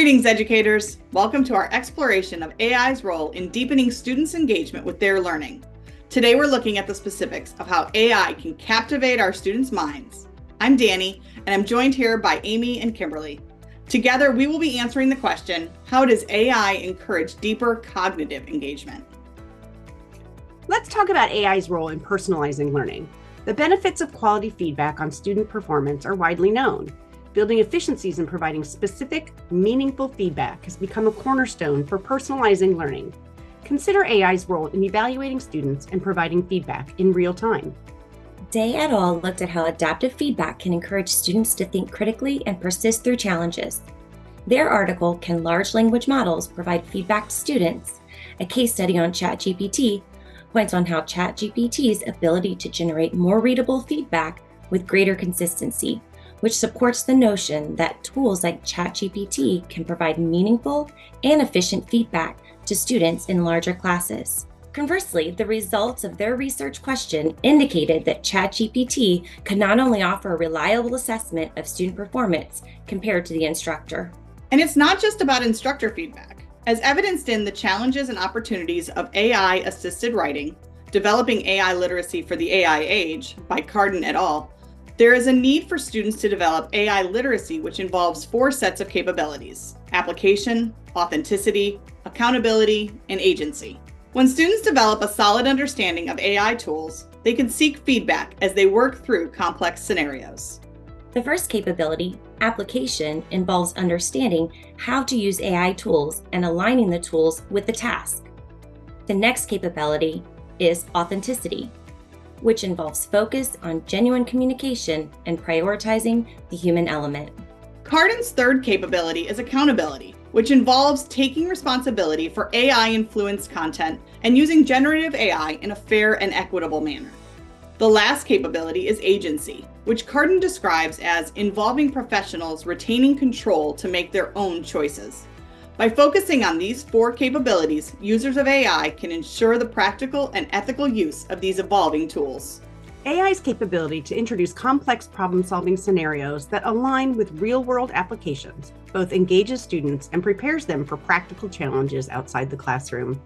Greetings, educators. Welcome to our exploration of AI's role in deepening students' engagement with their learning. Today, we're looking at the specifics of how AI can captivate our students' minds. I'm Danny, and I'm joined here by Amy and Kimberly. Together, we will be answering the question, how does AI encourage deeper cognitive engagement? Let's talk about AI's role in personalizing learning. The benefits of quality feedback on student performance are widely known. Building efficiencies and providing specific, meaningful feedback has become a cornerstone for personalizing learning. Consider AI's role in evaluating students and providing feedback in real time. Day et al. Looked at how adaptive feedback can encourage students to think critically and persist through challenges. Their article, Can Large Language Models Provide Feedback to Students? A case study on ChatGPT, points on how ChatGPT's ability to generate more readable feedback with greater consistency, which supports the notion that tools like ChatGPT can provide meaningful and efficient feedback to students in larger classes. Conversely, the results of their research question indicated that ChatGPT could not only offer a reliable assessment of student performance compared to the instructor. And it's not just about instructor feedback. As evidenced in The Challenges and Opportunities of AI-Assisted Writing, Developing AI Literacy for the AI Age by Carden et al., there is a need for students to develop AI literacy, which involves 4 sets of capabilities: application, authenticity, accountability, and agency. When students develop a solid understanding of AI tools, they can seek feedback as they work through complex scenarios. The first capability, application, involves understanding how to use AI tools and aligning the tools with the task. The next capability is authenticity, which involves focus on genuine communication and prioritizing the human element. Carden's third capability is accountability, which involves taking responsibility for AI-influenced content and using generative AI in a fair and equitable manner. The last capability is agency, which Carden describes as involving professionals retaining control to make their own choices. By focusing on these 4 capabilities, users of AI can ensure the practical and ethical use of these evolving tools. AI's capability to introduce complex problem-solving scenarios that align with real-world applications both engages students and prepares them for practical challenges outside the classroom.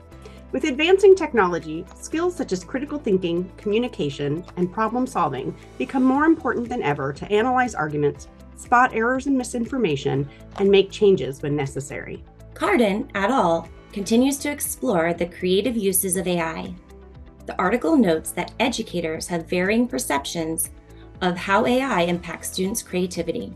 With advancing technology, skills such as critical thinking, communication, and problem-solving become more important than ever to analyze arguments, spot errors and misinformation, and make changes when necessary. Carden et al. Continues to explore the creative uses of AI. The article notes that educators have varying perceptions of how AI impacts students' creativity.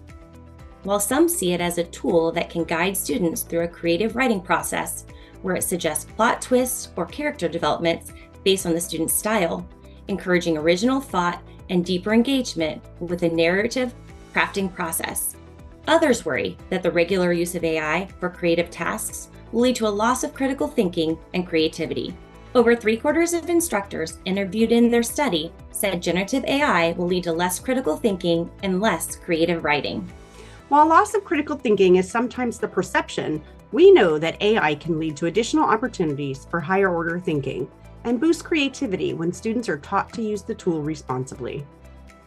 While some see it as a tool that can guide students through a creative writing process, where it suggests plot twists or character developments based on the student's style, encouraging original thought and deeper engagement with a narrative crafting process. Others worry that the regular use of AI for creative tasks will lead to a loss of critical thinking and creativity. Over 3/4 of instructors interviewed in their study said generative AI will lead to less critical thinking and less creative writing. While loss of critical thinking is sometimes the perception, we know that AI can lead to additional opportunities for higher order thinking and boost creativity when students are taught to use the tool responsibly.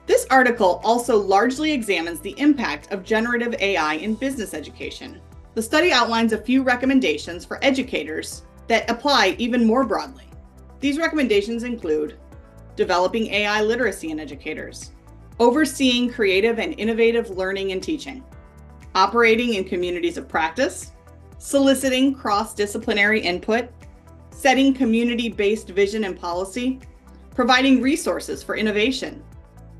This article also largely examines the impact of generative AI in business education. The study outlines a few recommendations for educators that apply even more broadly. These recommendations include developing AI literacy in educators, overseeing creative and innovative learning and teaching, operating in communities of practice, soliciting cross-disciplinary input, setting community-based vision and policy, providing resources for innovation,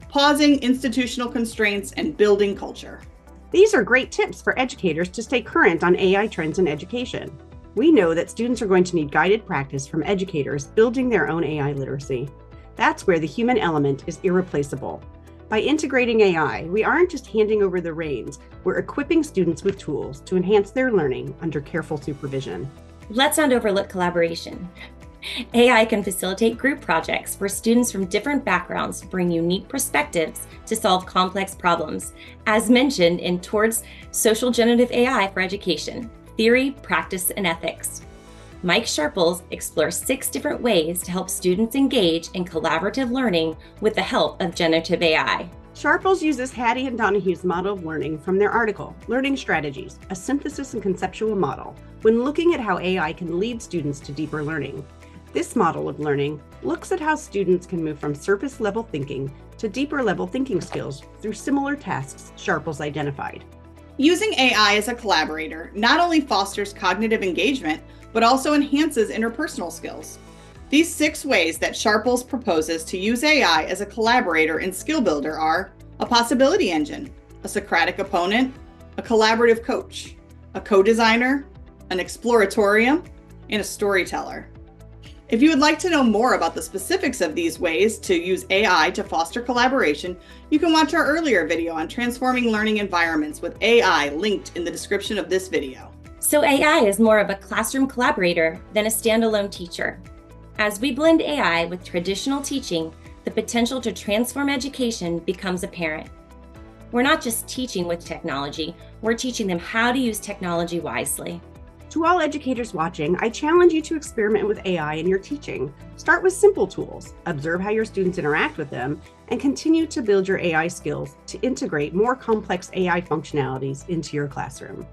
pausing institutional constraints, and building culture. These are great tips for educators to stay current on AI trends in education. We know that students are going to need guided practice from educators building their own AI literacy. That's where the human element is irreplaceable. By integrating AI, we aren't just handing over the reins, we're equipping students with tools to enhance their learning under careful supervision. Let's not overlook collaboration. AI can facilitate group projects where students from different backgrounds bring unique perspectives to solve complex problems, as mentioned in Towards Social Generative AI for Education, Theory, Practice, and Ethics. Mike Sharples explores 6 different ways to help students engage in collaborative learning with the help of generative AI. Sharples uses Hattie and Donahue's model of learning from their article, Learning Strategies, a synthesis and conceptual model, when looking at how AI can lead students to deeper learning. This model of learning looks at how students can move from surface level thinking to deeper level thinking skills through similar tasks Sharples identified. Using AI as a collaborator not only fosters cognitive engagement, but also enhances interpersonal skills. These 6 ways that Sharples proposes to use AI as a collaborator and skill builder are a possibility engine, a Socratic opponent, a collaborative coach, a co-designer, an exploratorium, and a storyteller. If you would like to know more about the specifics of these ways to use AI to foster collaboration, you can watch our earlier video on transforming learning environments with AI linked in the description of this video. So AI is more of a classroom collaborator than a standalone teacher. As we blend AI with traditional teaching, the potential to transform education becomes apparent. We're not just teaching with technology, we're teaching them how to use technology wisely. To all educators watching, I challenge you to experiment with AI in your teaching. Start with simple tools, observe how your students interact with them, and continue to build your AI skills to integrate more complex AI functionalities into your classroom.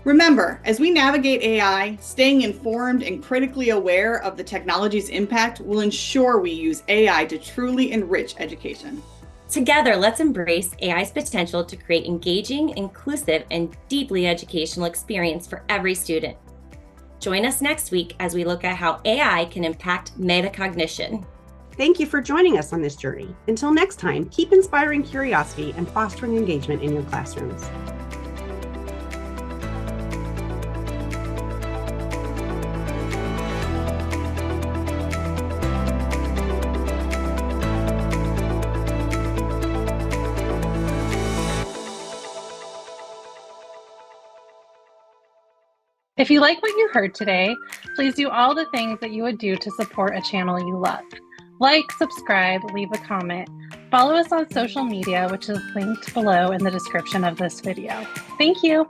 Remember, as we navigate AI, staying informed and critically aware of the technology's impact will ensure we use AI to truly enrich education. Together, let's embrace AI's potential to create engaging, inclusive, and deeply educational experience for every student. Join us next week as we look at how AI can impact metacognition. Thank you for joining us on this journey. Until next time, keep inspiring curiosity and fostering engagement in your classrooms. If you like what you heard today, please do all the things that you would do to support a channel you love. Like, subscribe, leave a comment. Follow us on social media, which is linked below in the description of this video. Thank you.